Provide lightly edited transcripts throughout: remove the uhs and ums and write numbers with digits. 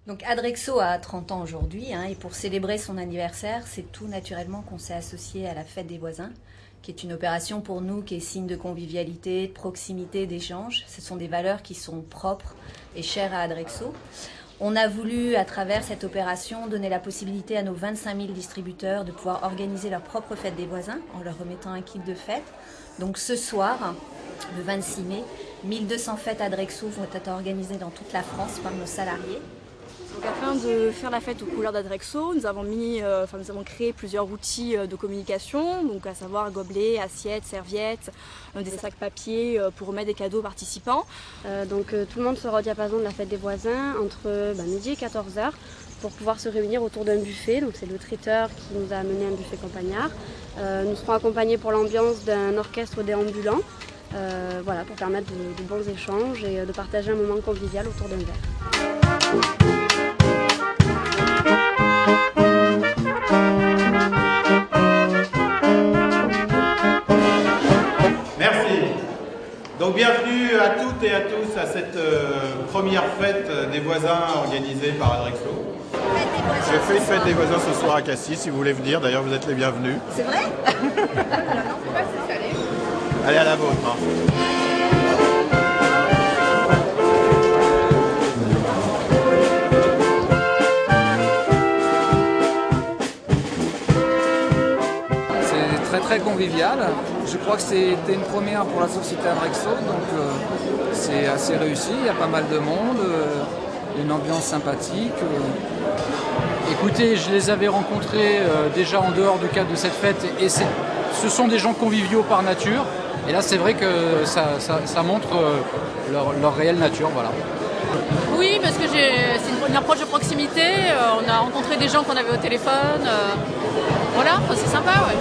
Donc Adrexo a 30 ans aujourd'hui et pour célébrer son anniversaire, c'est tout naturellement qu'on s'est associé à la fête des voisins, qui est une opération pour nous qui est signe de convivialité, de proximité, d'échange. Ce sont des valeurs qui sont propres et chères à Adrexo. On a voulu, à travers cette opération, donner la possibilité à nos 25 000 distributeurs de pouvoir organiser leur propre fête des voisins en leur remettant un kit de fête. Donc ce soir, le 26 mai, 1200 fêtes Adrexo vont être organisées dans toute la France par nos salariés. Donc afin de faire la fête aux couleurs d'Adrexo, nous avons créé plusieurs outils de communication, donc à savoir gobelets, assiettes, serviettes, des sacs papier pour remettre des cadeaux aux participants. Tout le monde sera au diapason de la fête des voisins entre midi et 14h pour pouvoir se réunir autour d'un buffet. Donc c'est le traiteur qui nous a amené un buffet campagnard. Nous serons accompagnés pour l'ambiance d'un orchestre déambulant. Pour permettre de bons échanges et de partager un moment convivial autour d'un verre. Merci. Donc bienvenue à toutes et à tous à cette première fête des voisins organisée par Adrexo. Je fais une fête des voisins ce soir à Cassis, si vous voulez venir, d'ailleurs vous êtes les bienvenus. C'est vrai? Allez à la vôtre. Hein. C'est très convivial. Je crois que c'était une première pour la société Adrexo, donc c'est assez réussi. Il y a pas mal de monde, une ambiance sympathique. Écoutez, je les avais rencontrés déjà en dehors du cadre de cette fête et ce sont des gens conviviaux par nature. Et là, c'est vrai que ça montre leur réelle nature. Voilà. Oui, parce que c'est une approche de proximité. On a rencontré des gens qu'on avait au téléphone. Voilà, c'est sympa, ouais.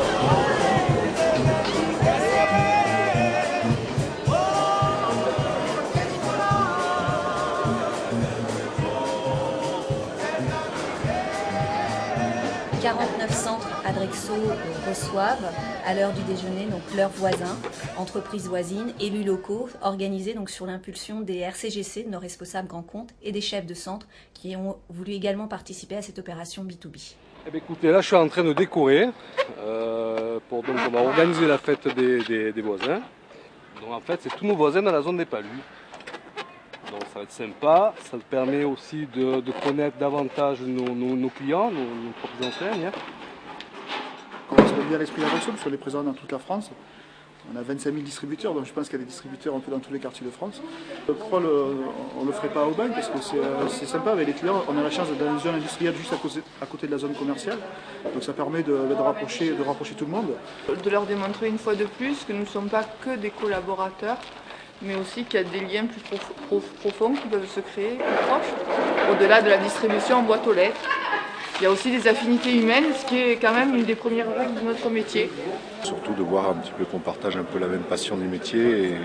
49 centres Adrexo reçoivent à l'heure du déjeuner donc leurs voisins, entreprises voisines, élus locaux, organisés donc sur l'impulsion des RCGC, de nos responsables grands comptes, et des chefs de centre qui ont voulu également participer à cette opération B2B. Eh bien, écoutez, là je suis en train de décorer on va organiser la fête des voisins. Donc en fait c'est tous nos voisins dans la zone des Palus. Donc ça va être sympa, ça permet aussi de connaître davantage nos clients, nos propres enseignes. On correspond bien à l'esprit d'Adrexo parce qu'on est présent dans toute la France. On a 25 000 distributeurs, donc je pense qu'il y a des distributeurs un peu dans tous les quartiers de France. Pourquoi on ne le ferait pas au bain? Parce que c'est sympa avec les clients. On a la chance d'être dans une zone industrielle juste à côté de la zone commerciale. Donc ça permet de rapprocher tout le monde. De leur démontrer une fois de plus que nous ne sommes pas que des collaborateurs, mais aussi qu'il y a des liens plus profonds qui peuvent se créer, plus proches, au-delà de la distribution en boîte aux lettres. Il y a aussi des affinités humaines, ce qui est quand même une des premières règles de notre métier. Surtout de voir un petit peu qu'on partage un peu la même passion du métier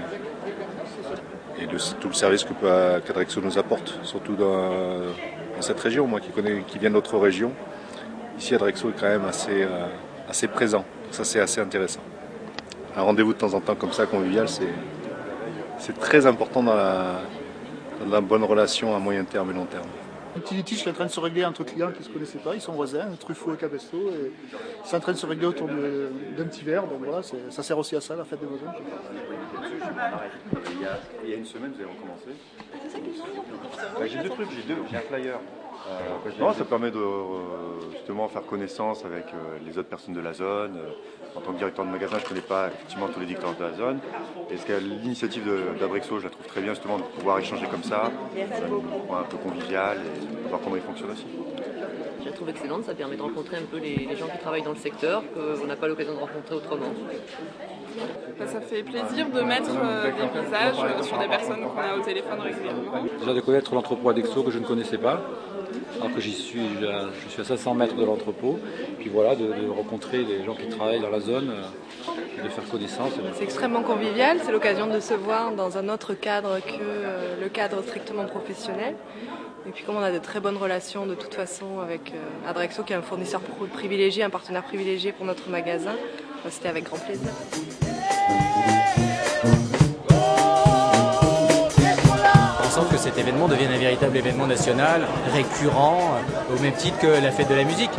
et de tout le service qu'Adrexo nous apporte, surtout dans cette région, moi qui viens de notre région. Ici, Adrexo est quand même assez présent, donc ça c'est assez intéressant. Un rendez-vous de temps en temps comme ça, convivial, c'est très important dans la bonne relation à moyen terme et long terme. Un petit litige qui est en train de se régler entre clients qui ne se connaissaient pas, ils sont voisins, Truffaut et Cabesto, et c'est en train de se régler autour d'un petit verre, donc voilà, ça sert aussi à ça, la fête des voisins. Il y a une semaine, vous avez recommencé. J'ai deux trucs, j'ai un flyer. Ça permet de justement faire connaissance avec les autres personnes de la zone. En tant que directeur de magasin, je ne connais pas effectivement tous les directeurs de la zone. Et l'initiative d'Adrexo, je la trouve très bien justement de pouvoir échanger comme ça, un peu convivial et voir comment il fonctionne aussi. Je la trouve excellente, ça permet de rencontrer un peu les gens qui travaillent dans le secteur, qu'on n'a pas l'occasion de rencontrer autrement. Ça fait plaisir de mettre des visages sur des personnes qu'on a au téléphone régulièrement. Déjà de connaître l'entrepôt Adrexo que je ne connaissais pas, alors que je suis à 500 mètres de l'entrepôt. Puis voilà, de rencontrer les gens qui travaillent dans la zone, de faire connaissance. C'est extrêmement convivial, c'est l'occasion de se voir dans un autre cadre que le cadre strictement professionnel. Et puis comme on a de très bonnes relations de toute façon avec Adrexo, qui est un fournisseur privilégié, un partenaire privilégié pour notre magasin, c'était avec grand plaisir. On sent que cet événement devienne un véritable événement national, récurrent, au même titre que la fête de la musique.